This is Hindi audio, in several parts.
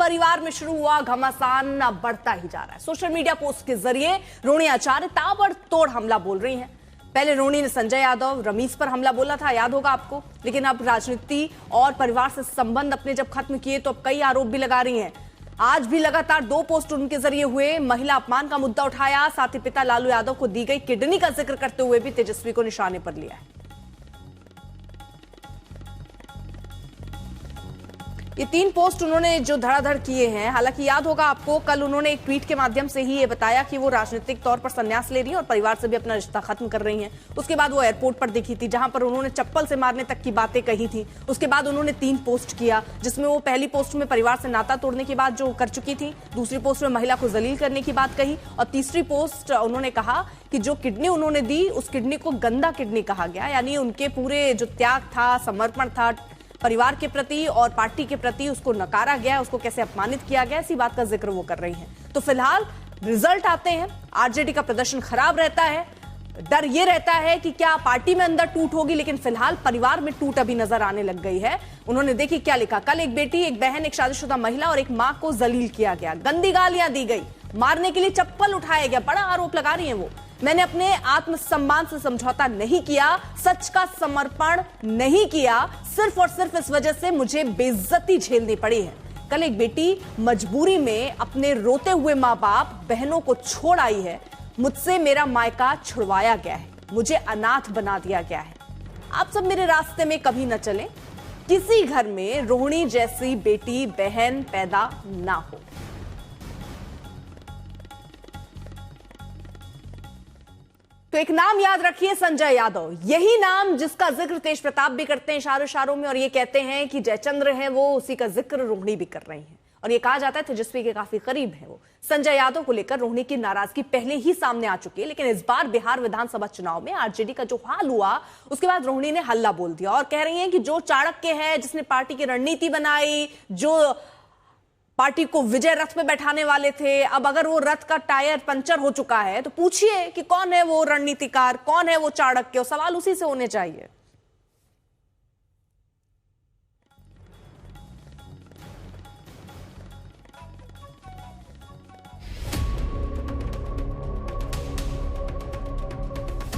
परिवार में शुरू हुआ घमासान अब बढ़ता ही जा रहा है। सोशल मीडिया पोस्ट के जरिए रोहिणी आचार्य ताबड़तोड़ हमला बोल रही हैं। पहले रोहिणी ने संजय यादव, रमीज पर हमला बोला था, याद होगा आपको, लेकिन अब राजनीति और परिवार से संबंध अपने जब खत्म किए तो अब कई आरोप भी लगा रही हैं। आज भी लगातार 2 पोस्ट उनके जरिए हुए। महिला अपमान का मुद्दा उठाया, साथ ही पिता लालू यादव को दी गई किडनी का जिक्र करते हुए भी तेजस्वी को निशाने पर लिया है। ये 3 पोस्ट उन्होंने जो धड़ाधड़ किए हैं, हालांकि याद होगा आपको कल उन्होंने एक ट्वीट के माध्यम से ही ये बताया कि वो राजनीतिक तौर पर संन्यास ले रही हैं और परिवार से भी अपना रिश्ता खत्म कर रही हैं। उसके बाद वो एयरपोर्ट पर दिखी थी जहां पर उन्होंने चप्पल से मारने तक की बातें कही थी। उसके बाद उन्होंने 3 पोस्ट किया, जिसमें वो पहली पोस्ट में परिवार से नाता तोड़ने की बात जो कर चुकी थी, दूसरी पोस्ट में महिला को जलील करने की बात कही और तीसरी पोस्ट उन्होंने कहा कि जो किडनी उन्होंने दी उस किडनी को गंदा किडनी कहा गया, यानी उनके पूरे जो त्याग था, समर्पण था परिवार के प्रति और पार्टी के प्रति, उसको नकारा गया, उसको कैसे अपमानित किया गया, इसी बात का जिक्र वो कर रही हैं। तो फिलहाल रिजल्ट आते हैं, आरजेडी का प्रदर्शन खराब रहता है, डर ये रहता है कि क्या पार्टी में अंदर टूट होगी, लेकिन फिलहाल परिवार में टूट अभी नजर आने लग गई है। उन्होंने देखिए क्या लिखा, कल एक बेटी, एक बहन, एक शादीशुदा महिला और एक मां को जलील किया गया, गंदी गालियां दी गई, मारने के लिए चप्पल उठाया गया, बड़ा आरोप लगा रही है वो। मैंने अपने आत्मसम्मान से समझौता नहीं किया, सच का समर्पण नहीं किया, सिर्फ और सिर्फ इस वजह से मुझे बेइज्जती झेलनी पड़ी है। कल एक बेटी मजबूरी में अपने रोते हुए माँ बाप, बहनों को छोड़ आई है। मुझसे मेरा मायका छुड़वाया गया है, मुझे अनाथ बना दिया गया है। आप सब मेरे रास्ते में कभी न चलें, किसी घर में रोहिणी जैसी बेटी बहन पैदा ना हो। तो एक नाम याद रखिए, संजय यादव, यही नाम जिसका जिक्र तेज प्रताप भी करते हैं इशारों इशारों में, और ये कहते हैं कि जयचंद्र हैं वो, उसी का जिक्र रोहिणी भी कर रही हैं। और ये कहा जाता है तेजस्वी के काफी करीब है वो। संजय यादव को लेकर रोहिणी की नाराजगी पहले ही सामने आ चुकी है, लेकिन इस बार बिहार विधानसभा चुनाव में आरजेडी का जो हाल हुआ उसके बाद रोहिणी ने हल्ला बोल दिया और कह रही हैं कि जो चाणक्य है, जिसने पार्टी की रणनीति बनाई, जो पार्टी को विजय रथ में बैठाने वाले थे, अब अगर वो रथ का टायर पंचर हो चुका है तो पूछिए कि कौन है वो रणनीतिकार, कौन है वो चाणक्य, सवाल उसी से होने चाहिए।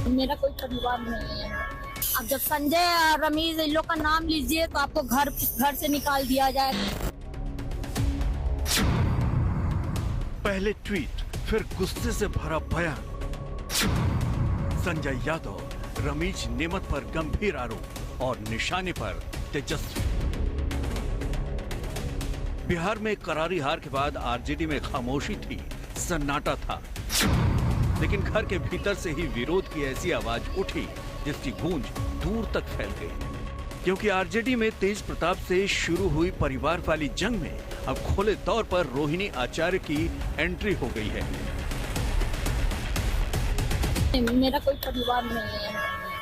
मेरा कोई परिवार नहीं है। अब जब संजय और रमीज इन लोग का नाम लीजिए तो आपको घर से निकाल दिया जाएगा। पहले ट्वीट, फिर गुस्से से भरा बयान। संजय यादव, रमीज नेमत पर गंभीर आरोप और निशाने पर तेजस्वी। बिहार में करारी हार के बाद आरजेडी में खामोशी थी, सन्नाटा था, लेकिन घर के भीतर से ही विरोध की ऐसी आवाज उठी जिसकी गूंज दूर तक फैल गई। क्योंकि आरजेडी में तेज प्रताप से शुरू हुई परिवार वाली जंग में अब खुले तौर पर रोहिणी आचार्य की एंट्री हो गई है। मेरा कोई परिवार नहीं है।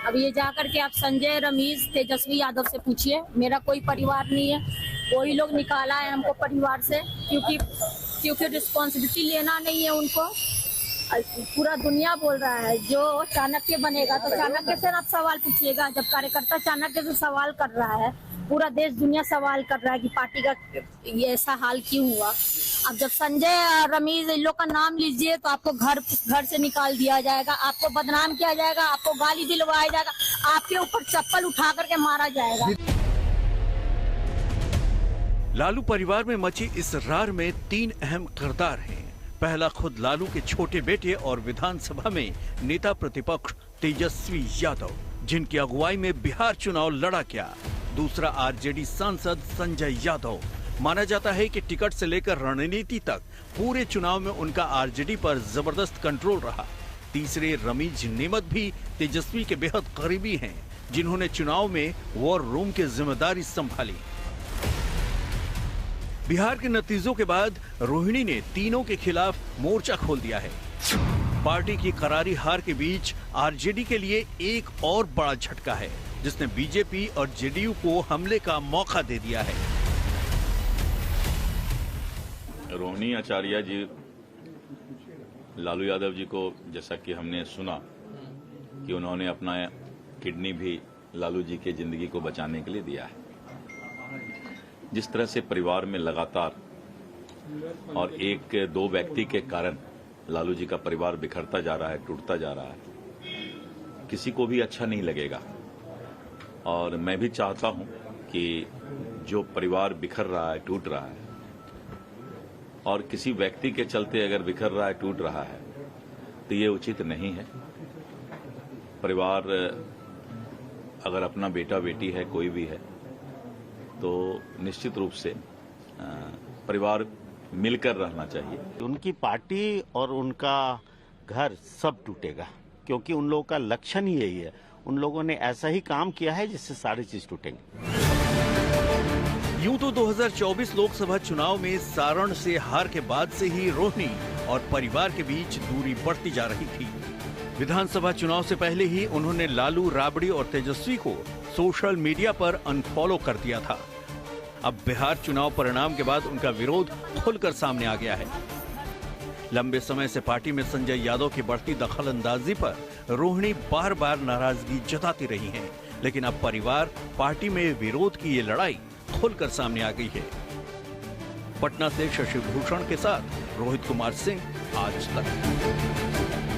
अब ये जाकर के आप संजय, रमीज, तेजस्वी यादव से पूछिए, मेरा कोई परिवार नहीं है। वही लोग निकाला है हमको परिवार से, क्योंकि रिस्पॉन्सिबिलिटी लेना नहीं है उनको। पूरा दुनिया बोल रहा है जो चाणक्य बनेगा तो चाणक्य से आप सवाल पूछिएगा। जब कार्यकर्ता चाणक्य से सवाल कर रहा है, पूरा देश दुनिया सवाल कर रहा है कि पार्टी का ये ऐसा हाल क्यों हुआ। अब जब संजय और रमीज इन लोग का नाम लीजिए तो आपको घर से निकाल दिया जाएगा, आपको बदनाम किया जाएगा, आपको गाली दिलवाया जाएगा, आपके ऊपर चप्पल उठा करके मारा जाएगा। लालू परिवार में मची इस रार में 3 अहम किरदार हैं। पहला खुद लालू के छोटे बेटे और विधानसभा में नेता प्रतिपक्ष तेजस्वी यादव, जिनकी अगुवाई में बिहार चुनाव लड़ा गया। दूसरा आरजेडी सांसद संजय यादव, माना जाता है कि टिकट से लेकर रणनीति तक पूरे चुनाव में उनका आरजेडी पर जबरदस्त कंट्रोल रहा। तीसरे रमीज नेमत भी तेजस्वी के बेहद करीबी हैं, जिन्होंने चुनाव में वॉर रूम की जिम्मेदारी संभाली। बिहार के नतीजों के बाद रोहिणी ने तीनों के खिलाफ मोर्चा खोल दिया है। पार्टी की करारी हार के बीच आरजेडी के लिए एक और बड़ा झटका है, जिसने बीजेपी और जेडीयू को हमले का मौका दे दिया है। रोहिणी आचार्य जी, लालू यादव जी को जैसा कि हमने सुना कि उन्होंने अपना किडनी भी लालू जी की जिंदगी को बचाने के लिए दिया है। जिस तरह से परिवार में लगातार और एक दो व्यक्ति के कारण लालू जी का परिवार बिखरता जा रहा है, टूटता जा रहा है, किसी को भी अच्छा नहीं लगेगा। और मैं भी चाहता हूं कि जो परिवार बिखर रहा है, टूट रहा है, और किसी व्यक्ति के चलते अगर बिखर रहा है, टूट रहा है, तो ये उचित नहीं है। परिवार अगर अपना बेटा बेटी है, कोई भी है, तो निश्चित रूप से परिवार मिलकर रहना चाहिए। उनकी पार्टी और उनका घर सब टूटेगा, क्योंकि उन लोगों का लक्षण ही यही है। उन लोगों ने ऐसा ही काम किया है जिससे सारी चीज टूटेंगे। यूं तो 2024 लोकसभा चुनाव में सारण से हार के बाद से ही रोहिणी और परिवार के बीच दूरी बढ़ती जा रही थी। विधानसभा चुनाव से पहले ही उन्होंने लालू, राबड़ी और तेजस्वी को सोशल मीडिया पर अनफॉलो कर दिया था। अब बिहार चुनाव परिणाम के बाद उनका विरोध खुलकर सामने आ गया है। लंबे समय से पार्टी में संजय यादव की बढ़ती दखलंदाजी पर रोहिणी बार बार नाराजगी जताती रही हैं, लेकिन अब परिवार पार्टी में विरोध की ये लड़ाई खुलकर सामने आ गई है। पटना से शशि भूषण के साथ रोहित कुमार सिंह, आज तक।